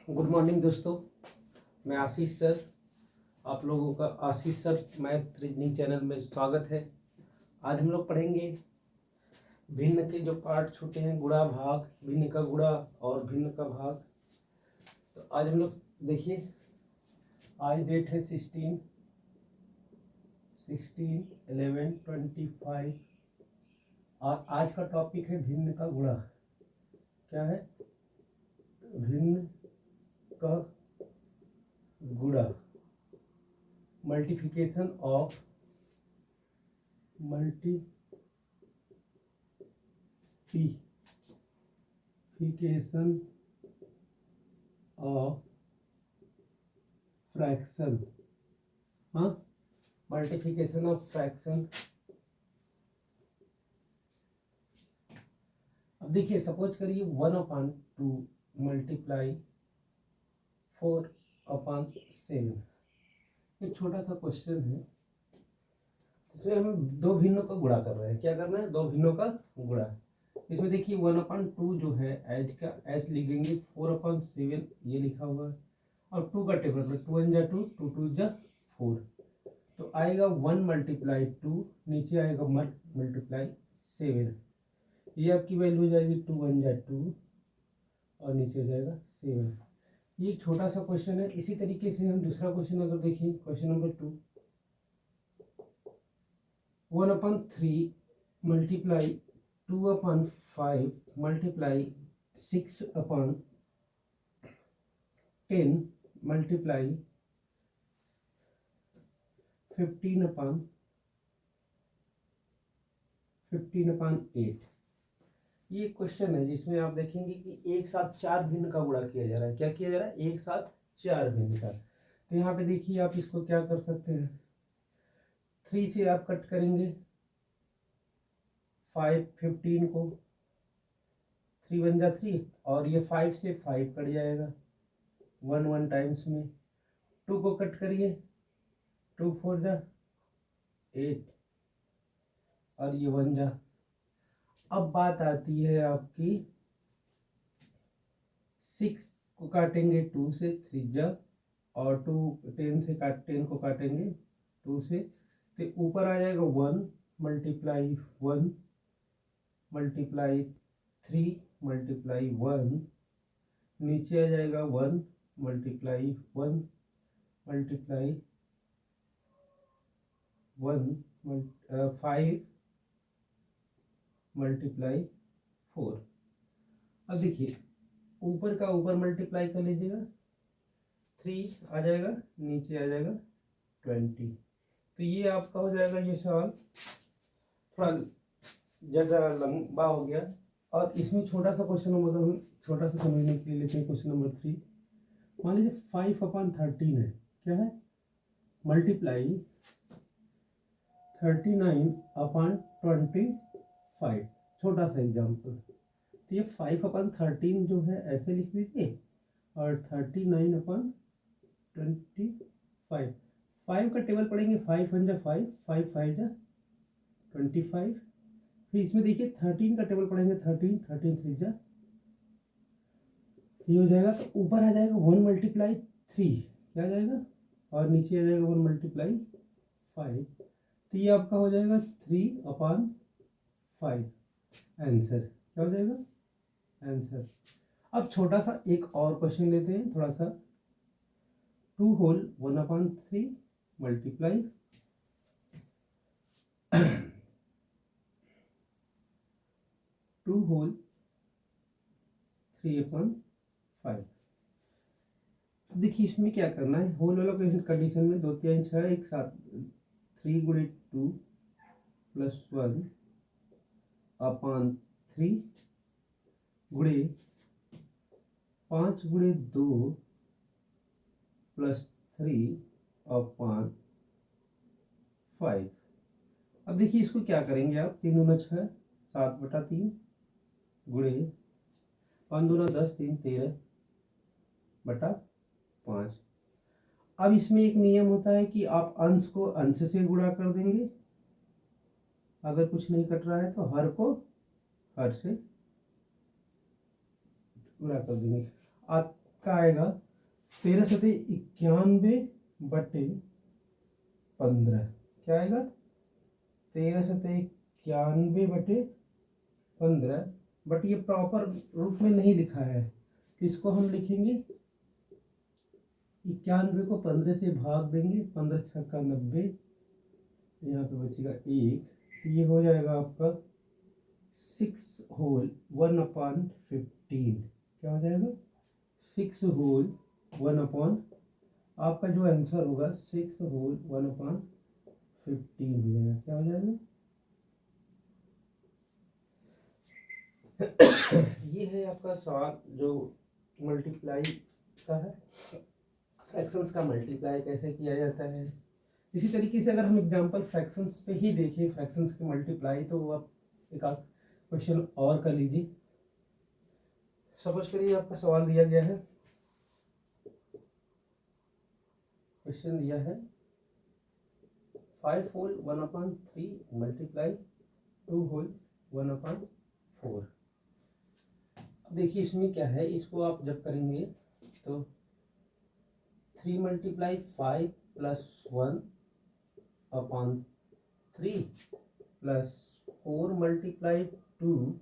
Good morning दोस्तों, मैं आशीष sir. आप लोगों का आशीष सर मैथ रीजनिंग चैनल में स्वागत है। आज हम लोग पढ़ेंगे भिन्न के जो पार्ट छूटे हैं, गुणा भाग, भिन्न का गुणा और भिन्न का भाग। तो आज हम लोग देखिए, आज डेट है 16/11/25 और आज का टॉपिक है भिन्न का गुणा। क्या है? भिन्न का गुणा, मल्टीप्लिकेशन ऑफ फ्रैक्शन। हाँ, मल्टीप्लिकेशन ऑफ फ्रैक्शन। अब देखिए, सपोज करिए 1/2 मल्टीप्लाई 4/7। एक छोटा सा क्वेश्चन है, इसमें हम दो भिन्नों का गुणा कर रहे हैं। क्या करना है? दो भिन्नों का गुणा। इसमें देखिए 1/2 जो है एच का एच लिखेंगे, 4/7 ये लिखा हुआ है और 2 का टेबल में 2 1 जा 2, 2 2 जा 4। तो आएगा 1 × 2, नीचे आएगा 1 × 7। ये आपकी वैल्यू हो जाएगी 2 1 जा 2 और नीचे हो जाएगा 7। ये छोटा सा क्वेश्चन है। इसी तरीके से हम दूसरा क्वेश्चन अगर देखें, question number 2, 1/3 multiply 2/5 multiply 6/10 multiply 15/8। ये क्वेश्चन है जिसमें आप देखेंगे कि एक साथ 4 भिन्न का गुणा किया जा रहा है। क्या किया जा रहा है? एक साथ 4 भिन्न का। तो यहाँ पे देखिए, आप इसको क्या कर सकते हैं, 3 से आप कट करेंगे 15 को, 3 1 जा 3 और ये 5 से 5 कट जाएगा 1 1 टाइम्स में। 2 को कट करिए, 2 4 जा 8 और ये 1 जा। अब बात आती है आपकी 6 को काटेंगे 2 से, 3 जा और 2 10 को काटेंगे 2 से, तो ऊपर आ जाएगा 1 मल्टीप्लाई 1 मल्टीप्लाई 3 मल्टीप्लाई 1, नीचे आ जाएगा 1 मल्टीप्लाई 1 मल्टीप्लाई 5 मल्टीप्लाई 4। अब देखिए, ऊपर का ऊपर मल्टीप्लाई कर लीजिएगा, 3 आ जाएगा, नीचे आ जाएगा 20। तो ये आपका हो जाएगा ये सवाल। थोड़ा ज़्यादा लंबा हो गया और इसमें छोटा सा क्वेश्चन अगर हम छोटा सा समझने के लिए लेते हैं, क्वेश्चन नंबर 3। मान लीजिए 5/13 है। क्या है? मल्टीप्लाई 39/25। छोटा सा एग्जाम्पल। तो ये 5/13 जो है ऐसे लिख लीजिए और 39/25। 5 का टेबल पढ़ेंगे, 5 1 जा 5, 5 5 जा 25। फिर इसमें देखिए 13 का टेबल पढ़ेंगे, 13 13 3 जा, ये हो जाएगा। तो ऊपर आ जाएगा 1 × 3, क्या आ जाएगा, और नीचे आ जाएगा 1 × 5। तो ये आपका हो जाएगा 3/5 आंसर। क्या हो जाएगा? आंसर। अब छोटा सा एक और क्वेश्चन लेते हैं, थोड़ा सा। 2 होल 1/3 मल्टीप्लाई 2 होल 3/5। देखिए इसमें क्या करना है, होल वाला कंडीशन में 2 3 6 एक साथ 3 × 2 + 1/3 गुणे 5 × 2 + 3/5। अब देखिए इसको क्या करेंगे आप, 3 दूना 6 7/3 गुणे 5 दूना 10 3 13/5। अब इसमें एक नियम होता है कि आप अंश को अंश से गुणा कर देंगे, अगर कुछ नहीं कट रहा है तो हर को हर से गुणा कर देंगे, आपका आएगा 1391/15। क्या आएगा? 1391/15। बट ये प्रॉपर रूप में नहीं लिखा है, इसको हम लिखेंगे 91 को 15 से भाग देंगे, 15 छक्का 90, यहाँ पे बचेगा 1, तो ये हो जाएगा आपका 6 होल 1/15। क्या हो जाएगा? 6 होल 1/, आपका जो आंसर होगा 6 होल 1/15 हो जाएगा। क्या हो जाएगा? ये है आपका सवाल जो मल्टीप्लाई का है, फ्रैक्शंस का मल्टीप्लाई कैसे किया जाता है। इसी तरीके से अगर हम एग्जांपल फ्रैक्शंस पे ही देखें, फ्रैक्शंस के मल्टीप्लाई, तो आप एक आध क्वेश्चन और कर लीजिए। सपोज करिए आपका सवाल दिया गया है, क्वेश्चन दिया है 5 होल 1/3 मल्टीप्लाई 2 होल 1/4। अब देखिए इसमें क्या है, इसको आप जब करेंगे तो 3 × 5 + 1/3 + 4 × 2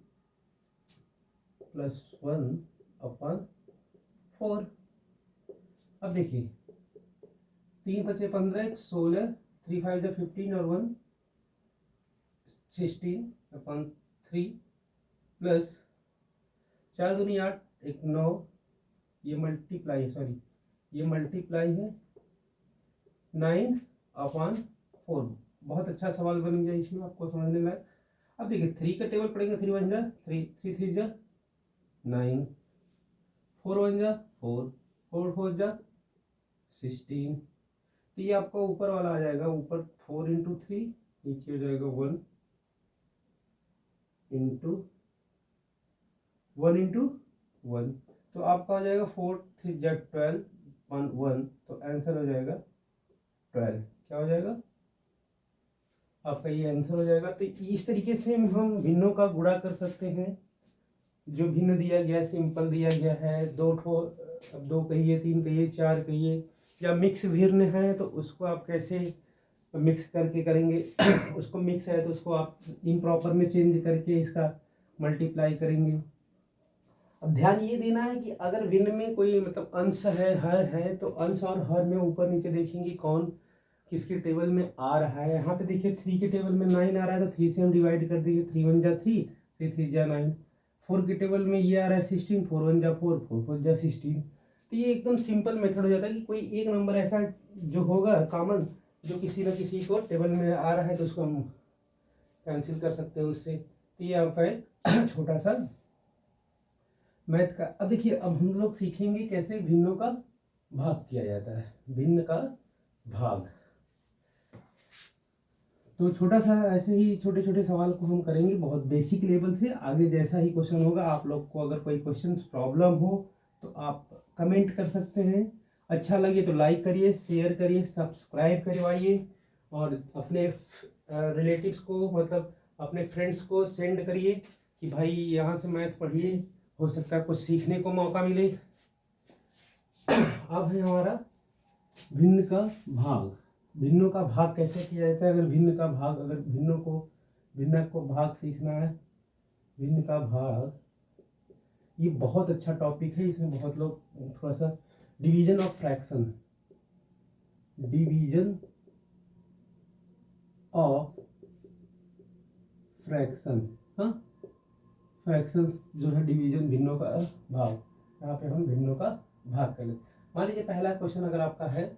+ 1/4। अब देखिए 3 × 5 = 15, 16, 3 × 5 = 15 और 1 16/3 प्लस 4 दूनी 8, 1 9, ये मल्टीप्लाई है 9/4। बहुत अच्छा सवाल बन गया इसमें, आपको समझने लायक। अब देखिए 3 का टेबल पढ़ेंगे, 3 1 जा 3, 3 3 जा 9, 4 1 जा 4, 4 4 जा 16। तो ये आपका ऊपर वाला आ जाएगा, ऊपर 4 × 3, नीचे हो जाएगा 1 × 1। तो आपका हो जाएगा 4 3 जा 12, 1, तो आंसर हो जाएगा 12। क्या हो जाएगा? आपका ये आंसर हो जाएगा। तो इस तरीके से हम भिन्नों का गुणा कर सकते हैं। जो भिन्न दिया गया है, सिंपल दिया गया है, 2 कहिए, 3 कहिए, 4 कहिए, या मिक्स भिन्न है तो उसको आप कैसे मिक्स करके करेंगे उसको मिक्स है तो उसको आप इम्प्रॉपर में चेंज करके इसका मल्टीप्लाई करेंगे। अब ध्यान ये देना है कि अगर भिन्न में कोई मतलब अंश है, हर है, तो अंश और हर में ऊपर नीचे देखेंगे कौन किसके टेबल में आ रहा है। यहाँ पे देखिए 3 के टेबल में 9 आ रहा है, तो 3 से हम डिवाइड कर देंगे, 3 1 जा 3, 3 3 जा 9। 4 के टेबल में ये आ रहा है 16, 4 1 जा 4, 4 4 जा 16। तो ये एकदम सिंपल मेथड हो जाता है कि कोई एक नंबर ऐसा जो होगा कॉमन, जो किसी न किसी को टेबल में आ रहा है, तो उसको हम कैंसिल कर सकते हैं उससे। तो ये आपका एक छोटा सा मैथ का। अब देखिए, अब हम लोग सीखेंगे कैसे भिन्नों का भाग किया जाता है, भिन्न का भाग। तो छोटा सा ऐसे ही छोटे छोटे सवाल को हम करेंगे बहुत बेसिक लेवल से। आगे जैसा ही क्वेश्चन होगा, आप लोग को अगर कोई क्वेश्चन प्रॉब्लम हो तो आप कमेंट कर सकते हैं। अच्छा लगे तो लाइक करिए, शेयर करिए, सब्सक्राइब करवाइए, और अपने रिलेटिव्स को, मतलब अपने फ्रेंड्स को सेंड करिए कि भाई यहाँ से मैथ पढ़िए, हो सकता है कुछ सीखने को मौका मिले। अब है हमारा भिन्न का भाग। भिन्नों का भाग कैसे किया जाता है? अगर भिन्न का भाग, अगर भिन्न को भाग सीखना है, भिन्न का भाग, ये बहुत अच्छा टॉपिक है। इसमें बहुत लोग थोड़ा सा division of fraction, division of fraction, हाँ, फ्रैक्शंस जो है डिवीजन, भिन्नों का भाग। यहाँ पे हम भिन्नों का भाग कर लेते। मान लीजिए पहला क्वेश्चन अगर आपका है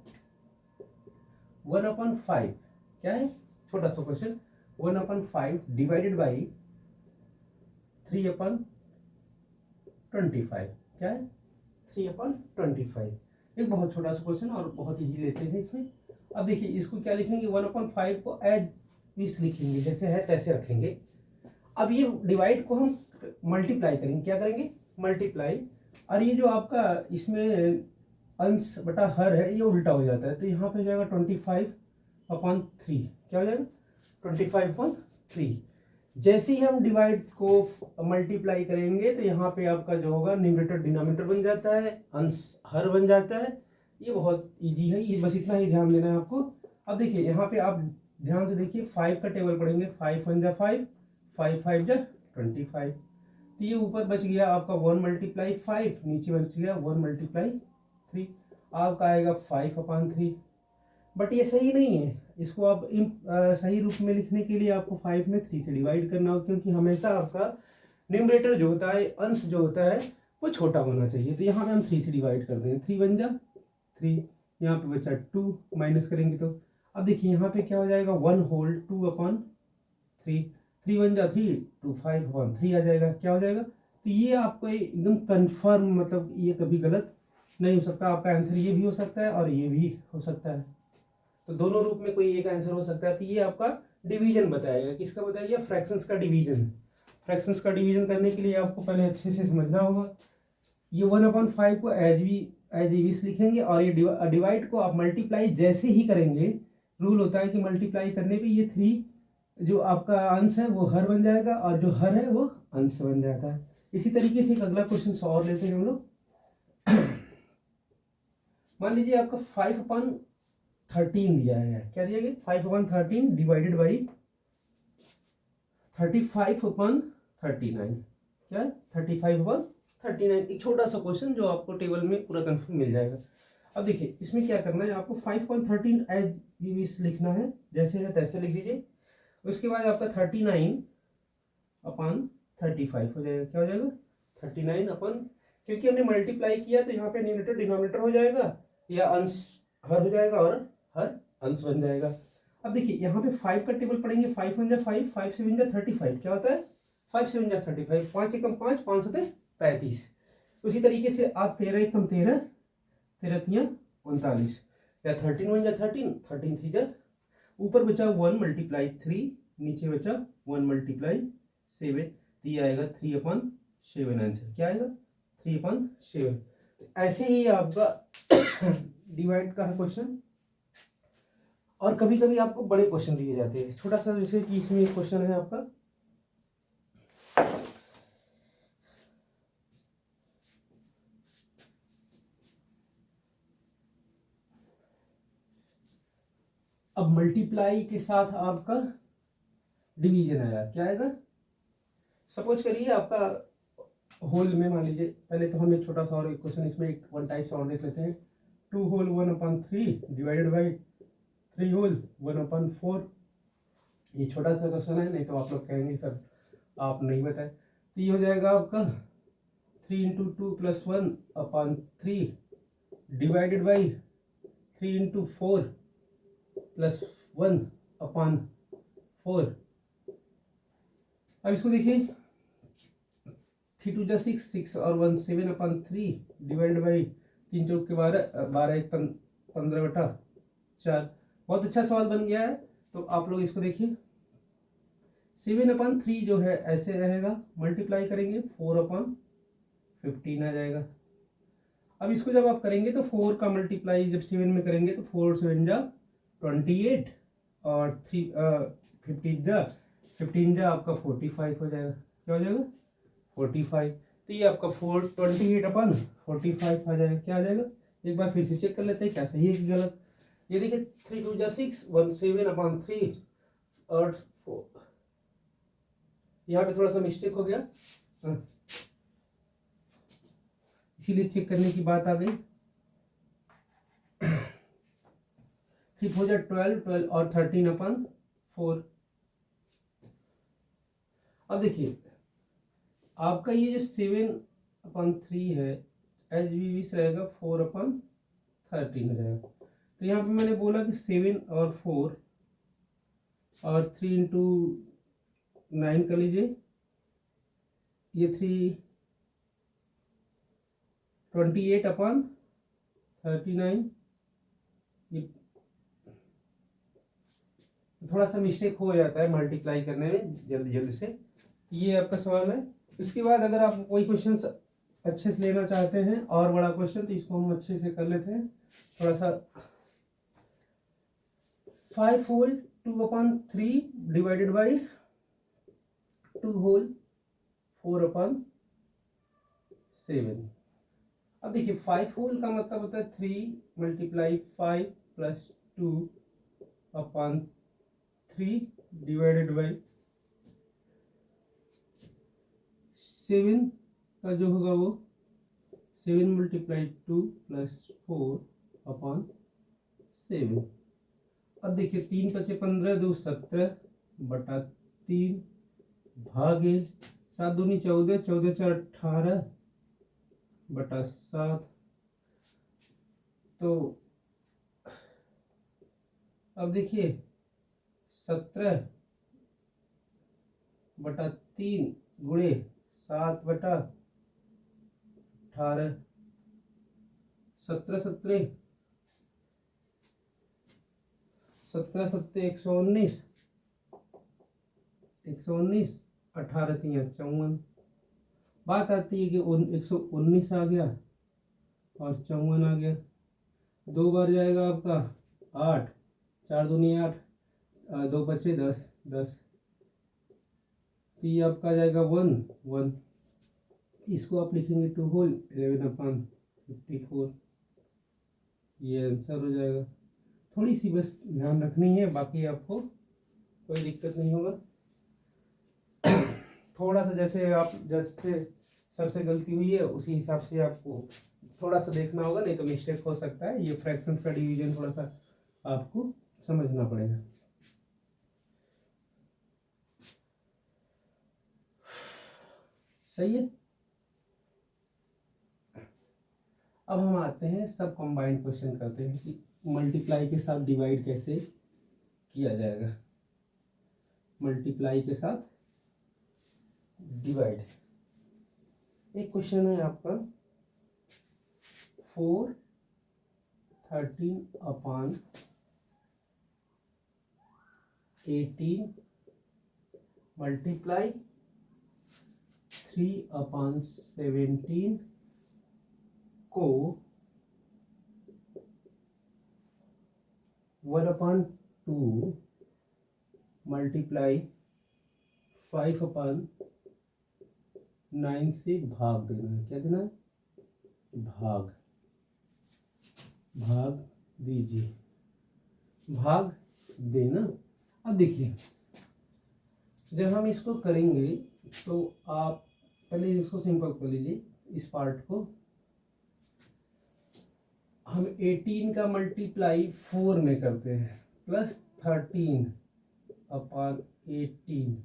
1/5, क्या है? छोटा सा क्वेश्चन, 1/5 डिवाइडेड बाई 3/25, क्या है? 3/25। एक बहुत छोटा सा क्वेश्चन और बहुत इजी लेते हैं इसमें। अब देखिए इसको क्या लिखेंगे, 1/5 को एज इस लिखेंगे, जैसे है तैसे रखेंगे। अब ये डिवाइड को हम मल्टीप्लाई करेंगे, क्या करेंगे? मल्टीप्लाई। और ये जो आपका इसमें अंश बटा हर है, ये उल्टा हो जाता है, तो यहाँ पे हो जाएगा 25/3। क्या हो जाएगा? 25/3। जैसे ही हम डिवाइड को मल्टीप्लाई करेंगे तो यहाँ पे आपका जो होगा न्यूमरेटर डिनोमिनेटर बन जाता है, अंश हर बन जाता है। ये बहुत इजी है, ये बस इतना ही ध्यान देना है आपको। अब देखिए यहाँ पे आप ध्यान से देखिए 5 का टेबल पढ़ेंगे, 5 1 जा 5, 5 5 जा 25। तो ये ऊपर बच गया आपका 1 मल्टीप्लाई 5, नीचे बच गया 1 मल्टीप्लाई 3, आपका आएगा 5/3। बट ये सही नहीं है, इसको आप सही रूप में लिखने के लिए आपको 5 में 3 से डिवाइड करना होगा, क्योंकि हमेशा आपका न्यूमरेटर जो होता है, अंश जो होता है वो छोटा होना चाहिए। तो यहाँ पे हम 3 से डिवाइड कर देंगे, 3 1 जा 3, यहाँ पे बचा 2, माइनस करेंगे तो अब देखिए यहाँ पे क्या हो जाएगा 1 होल 2/3, 3 1 जा 3, 2 5/3 आ जाएगा, क्या हो जाएगा। तो ये आपको एकदम कंफर्म, मतलब ये कभी गलत नहीं हो सकता, आपका आंसर ये भी हो सकता है और ये भी हो सकता है। तो दोनों रूप में कोई एक आंसर हो सकता है। तो ये आपका डिवीजन बताएगा, किसका बताइए, फ्रैक्शंस का डिवीजन। फ्रैक्शंस का डिवीजन करने के लिए आपको पहले अच्छे से समझना होगा। ये 1/5 को एज इज लिखेंगे, और ये डिवाइड को आप मल्टीप्लाई जैसे ही करेंगे, रूल होता है कि मल्टीप्लाई करने पे ये 3 जो आपका अंश है वो हर बन जाएगा, और जो हर है वो अंश बन जाता है। इसी तरीके से एक अगला क्वेश्चन और लेते हैं हम लोग। मान लीजिए आपका 5/13 दिया है, क्या दिया गया 5/13 डिवाइडेड बाई 35/39, क्या 35/39। एक छोटा सा क्वेश्चन जो आपको टेबल में पूरा कंफर्म मिल जाएगा। अब देखिए इसमें क्या करना है, आपको 5/13 एज लिखना है, जैसे है तैसे लिख दीजिए। उसके बाद आपका 39/35 हो जाएगा, क्या हो जाएगा 39 क्योंकि हमने मल्टीप्लाई किया तो यहाँ पे न्यूमरेटर डिनोमिनेटर हो जाएगा, या अंश हर हो जाएगा और हर अंश बन जाएगा। अब देखिए यहाँ पे 5 का टेबल पढ़ेंगे, 5 1 जा 5, 5 7 जा 35, क्या होता है 5 7 जा 35, 5 एकम 5, 5 7 35। उसी तरीके से आप 13 एकम 13, 13 3 39, या 13 1 जा 13, 13 3 जा, ऊपर बचा 1 मल्टीप्लाई 3, नीचे बचा 1 मल्टीप्लाई 7, तो ये आएगा 3/7 आंसर, क्या आएगा 3/7। ऐसे ही आपका डिवाइड का है क्वेश्चन। और कभी कभी आपको बड़े क्वेश्चन दिए जाते हैं, छोटा सा जैसे कि इसमें एक क्वेश्चन है आपका, अब मल्टीप्लाई के साथ आपका डिवीजन आया, क्या आएगा। सपोज करिए आपका होल में, मान लीजिए पहले तो हम एक छोटा सा और एक क्वेश्चन इसमें एक वन टाइप से और देख लेते हैं। 2 होल 1/3 डिवाइडेड बाई 3 होल 1/4। ये छोटा सा क्वेश्चन है, नहीं तो आप लोग कहेंगे सर आप नहीं बताए। तो ये हो जाएगा आपका 3 × 2 + 1/3 डिवाइडेड बाई 3 × 4 + 1/4। अब इसको देखिए 3 2 जा 6, 6 और 1 7/3 डिवाइडेड बाई 3 चौक के 12, 12 1 15/4। बहुत अच्छा सवाल बन गया है। तो आप लोग इसको देखिए 7/3 जो है ऐसे रहेगा, मल्टीप्लाई करेंगे 4/15 आ जाएगा। अब इसको जब आप करेंगे तो 4 का मल्टीप्लाई जब 7 में करेंगे तो 4 7 जा 28, और 3 15 जा आपका 45 हो जाएगा, क्या हो जाएगा 45। तो ये आपका 428/45 आ जाएगा, क्या आ जाएगा। एक बार फिर से चेक कर लेते हैं क्या सही है कि गलत। ये देखिए 3 2 जा 6, 1 7/3 और 4, यहाँ पे थोड़ा सा मिस्टेक हो गया, इसीलिए चेक करने की बात आ गई। 3 4 जा 12, 12 और 13/4। अब देखिए आपका ये जो 7/3 है एच वी विस रहेगा 4/13 हो जाएगा। तो यहाँ पे मैंने बोला कि 7 और 4 और 3 × 9 कर लीजिए, ये 28/39। ये थोड़ा सा मिस्टेक हो जाता है मल्टीप्लाई करने में जल्दी जल्दी से। ये आपका सवाल है। इसके बाद अगर आप कोई क्वेश्चन अच्छे से लेना चाहते हैं और बड़ा क्वेश्चन, तो इसको हम अच्छे से कर लेते हैं थोड़ा सा। 5 होल 2/3 डिवाइडेड बाई 2 होल 4/7। अब देखिए 5 होल का मतलब होता है 3 × 5 + 2/3 डिवाइडेड बाई 7 का जो होगा वो 7 × 2 + 4/7। अब देखिए 3 × 5 = 15, 2 17/3 भागे 7 दूनी 14, 14 × 4 = 18/7। तो अब देखिए 17/3 गुणे 7/18, 17 17 17 7 119, 119, 18 × 3 = 54। बात आती है कि 119 आ गया और 54 आ गया, 2 बार जाएगा आपका 8, 4 दूनी 8, 2 बचे 10, 10, तो ये आपका आ जाएगा 1 1। इसको आप लिखेंगे 2 होल 11/54, ये आंसर हो जाएगा। थोड़ी सी बस ध्यान रखनी है, बाकी आपको कोई दिक्कत नहीं होगा। थोड़ा सा जैसे सर से गलती हुई है उसी हिसाब से आपको थोड़ा सा देखना होगा, नहीं तो मिस्टेक हो सकता है। ये फ्रैक्शंस का डिवीजन थोड़ा सा आपको समझना पड़ेगा। सही है। अब हम आते हैं सब कंबाइंड क्वेश्चन करते हैं कि मल्टीप्लाई के साथ डिवाइड कैसे किया जाएगा। मल्टीप्लाई के साथ डिवाइड। एक क्वेश्चन है आपका 413/18 मल्टीप्लाई 3/17 को 1/2 मल्टीप्लाई 5/9 से भाग देना है। क्या देना है? भाग दीजिए, भाग देना। अब देखिए जब हम इसको करेंगे तो आप पहले इसको सिंपल कर लीजिए। इस पार्ट को हम 18 का मल्टीप्लाई 4 में करते हैं प्लस 13/18,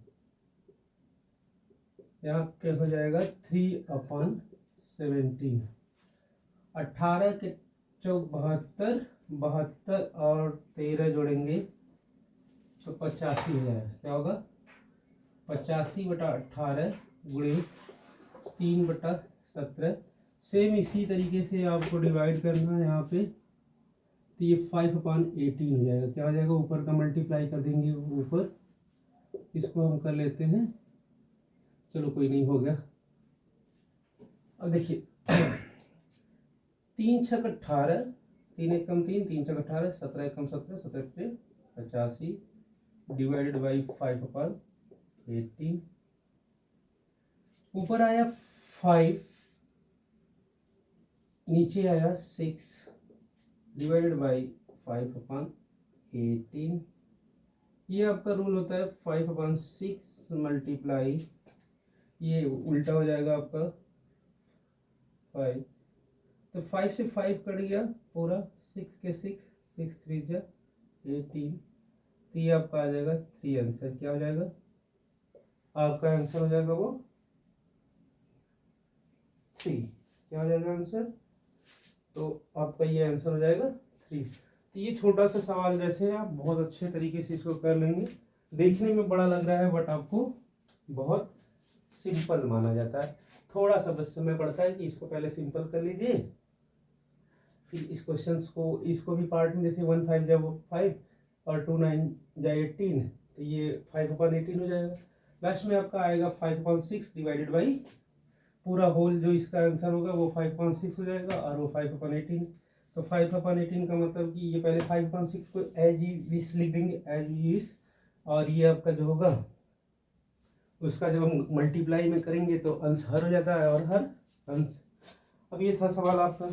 यहाँ पे हो जाएगा 3/17। 18 के 72, 72 और 13 जोड़ेंगे तो 85 हो जाएगा। क्या होगा? 85/18 गुणे 3/17। सेम इसी तरीके से आपको डिवाइड करना है यहाँ पे, तो ये 5/18 हो जाएगा। क्या हो जाएगा? ऊपर का मल्टीप्लाई कर देंगे ऊपर, इसको हम कर लेते हैं। चलो कोई नहीं, हो गया। अब देखिए 3 × 6 = 18, 3 × 1 = 3, 3 × 6 = 18, 17 × 1 = 17, 17 × 85 डिवाइडेड बाई 5/18। ऊपर आया 5, नीचे आया 6 डिवाइडेड बाई 5/18। ये आपका रूल होता है 5/6 मल्टीप्लाई, ये उल्टा हो जाएगा आपका 5, तो 5 से 5 कट गया पूरा, 6 के 6, 6 3 × 18, तो ये आपका आ जाएगा 3 आंसर। क्या हो जाएगा? आपका आंसर हो जाएगा वो 3। क्या हो जाएगा आंसर? तो आपका ये आंसर हो जाएगा 3। तो ये छोटा सा सवाल जैसे आप बहुत अच्छे तरीके से इसको कर लेंगे। देखने में बड़ा लग रहा है बट आपको बहुत सिंपल माना जाता है। थोड़ा सा बस समय पड़ता है कि इसको पहले सिंपल कर लीजिए, फिर इस क्वेश्चंस को, इसको भी पार्ट में, जैसे 1 5 जब 5 और 2 9 जा 18, तो ये 5/18 हो जाएगा। लास्ट में आपका आएगा 5/6 डिवाइडेड बाई पूरा होल, जो इसका आंसर होगा वो 5/6 हो जाएगा और वो 5/18। तो 5/18 का मतलब कि ये पहले 5/6 को एज विश लिख देंगे, एज विश, और ये आपका जो होगा उसका जब हम मल्टीप्लाई में करेंगे तो अंश हर हो जाता है और हर अंश। अब ये था सवाल आपका।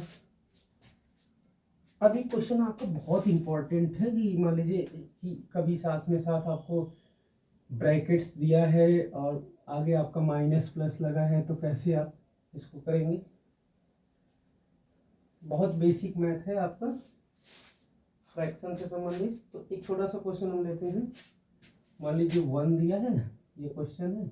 अब एक क्वेश्चन आपका बहुत इंपॉर्टेंट है कि मान लीजिए कि कभी साथ में साथ आपको ब्रैकेट्स दिया है और आगे आपका माइनस प्लस लगा है, तो कैसे आप इसको करेंगे। बहुत बेसिक मैथ है आपका फ्रैक्शन से संबंधित। तो एक छोटा सा क्वेश्चन हम लेते हैं। मान लीजिए 1 दिया है, ये क्वेश्चन है।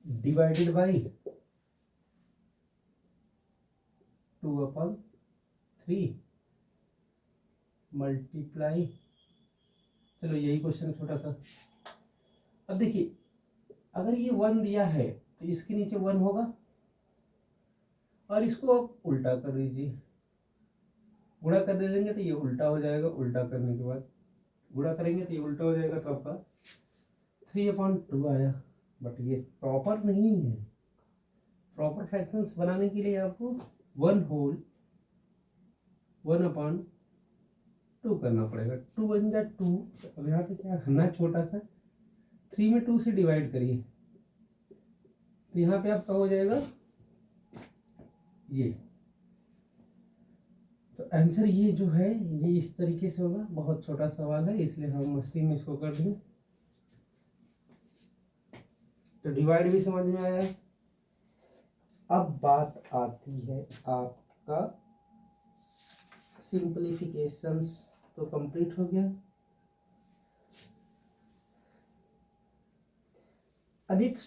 डिवाइडेड बाई 2/3 मल्टीप्लाई, चलो यही क्वेश्चन छोटा सा। अब देखिए अगर ये 1 दिया है तो इसके नीचे 1 होगा और इसको आप उल्टा कर दीजिए। गुणा कर दे देंगे तो ये उल्टा हो जाएगा, उल्टा करने के बाद गुणा करेंगे तो ये उल्टा हो जाएगा, तो आपका 3/2 आया। बट ये प्रॉपर नहीं है। प्रॉपर फ्रैक्शंस बनाने के लिए आपको 1/2 करना पड़ेगा। 2 बन जाए 2। अब यहाँ पे क्या करना है, छोटा सा 3 में 2 से डिवाइड करिए, तो यहाँ पे आपका हो जाएगा ये। तो आंसर ये जो है ये इस तरीके से होगा। बहुत छोटा सवाल है इसलिए हम मस्ती में इसको कर देंगे। तो डिवाइड भी समझ में आया। अब बात आती है आपका सिंप्लीफिकेशंस, तो कंप्लीट हो गया। अब एक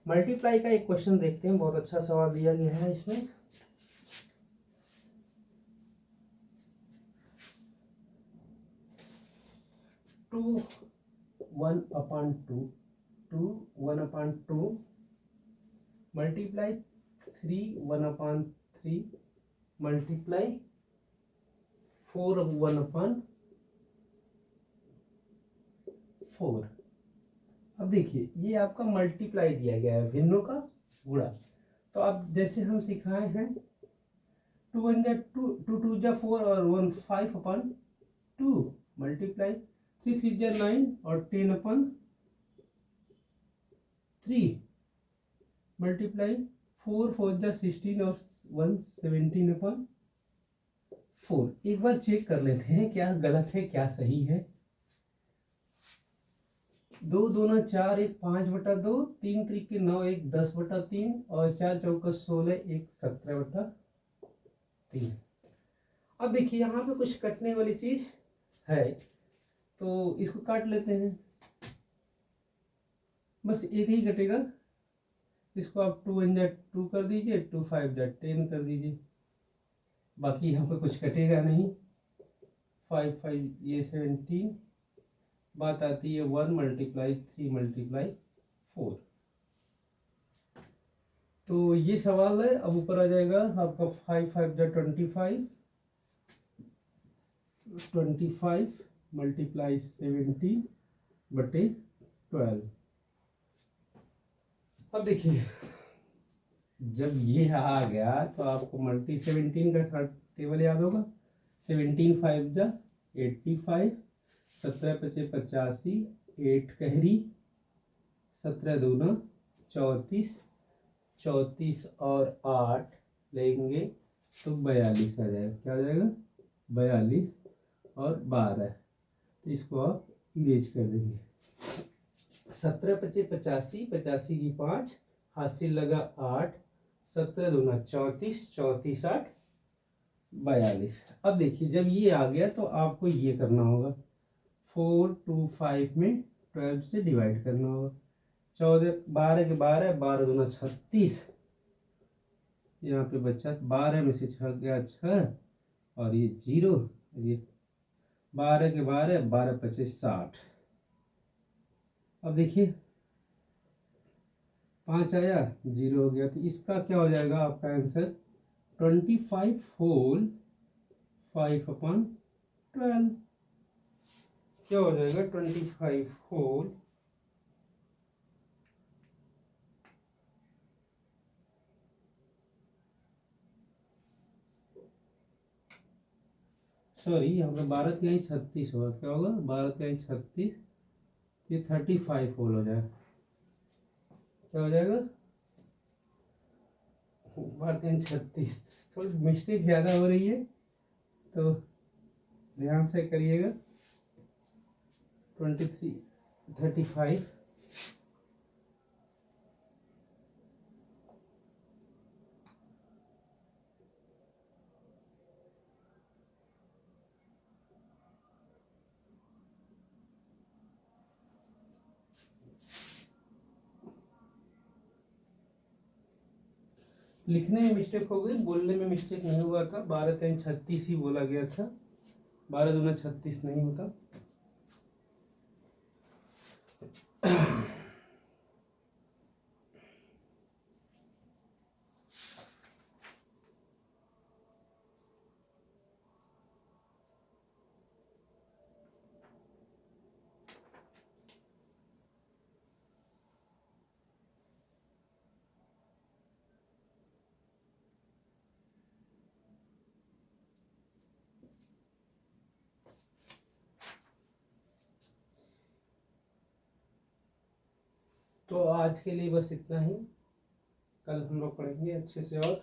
मल्टीप्लाई का एक क्वेश्चन देखते हैं। बहुत अच्छा सवाल दिया गया है इसमें। Two 1/2 multiply 3 1/3 multiply 4 1/4। अब देखिए ये आपका मल्टीप्लाई दिया गया है, भिन्नों का गुणा। तो अब जैसे हम सिखाए हैं 2 1 जा 2, 2 2 जा 4 और 1 5/2 मल्टीप्लाई 3 3 जा 9 और 10/3 मल्टीप्लाई 4 4 जा 16 और 1 17/4। एक बार चेक कर लेते हैं क्या गलत है क्या सही है। 2 2 4 1 5/2, 3 3 9 1 10/3 और 4 चौका 16 1 17/3। अब देखिए यहाँ पे कुछ कटने वाली चीज है तो इसको काट लेते हैं। बस एक ही कटेगा। इसको आप 2 1 जा 2 कर दीजिए, 2 5 जा 10 कर दीजिए। बाकी यहाँ पे कुछ कटेगा नहीं। 5 5 ये 17। बात आती है 1 मल्टीप्लाई 3 मल्टीप्लाई 4। तो ये सवाल है। अब ऊपर आ जाएगा आपका 5 5 जा 25 मल्टीप्लाई 17/12। अब देखिए जब ये आ गया तो आपको मल्टी 17 का टेबल याद होगा। 17 5 जा 85, 17 5 85, 8 कहरी, 17 दूना 34, 34 और 8 लेंगे तो 42 आ जाएगा। क्या हो जाएगा 42 और 12। तो इसको आप इरेज कर देंगे। 17 5 85, 85 की 5, हासिल लगा 8, 17 दूना 34, 34 8 42। अब देखिए जब ये आ गया तो आपको ये करना होगा 4 2 5 में 12 से डिवाइड करना होगा। 14 12 के 12, 12 दूना 36। यहाँ पे बच्चा 12 में से 6 गया 6 और ये 0। ये 12 के 12, 12 25 60। अब देखिए 5 आया 0 हो गया। तो इसका क्या हो जाएगा आपका आंसर 25 होल 5/12। क्या हो जाएगा 25 होल सॉरी यहाँ पे 12 तिहाई 36 होगा, क्या होगा 12 तिहाई 36, ये 35 होल हो जाएगा, क्या हो जाएगा 12 तिहाई 36। थोड़ी मिस्टेक ज़्यादा हो रही है तो ध्यान से करिएगा। 23 35 लिखने में मिस्टेक हो गई, बोलने में मिस्टेक नहीं हुआ था। 12 तिहाई 36 ही बोला गया था, 12 दूना 36 नहीं होता। तो आज के लिए बस इतना ही, कल हम लोग पढ़ेंगे अच्छे से और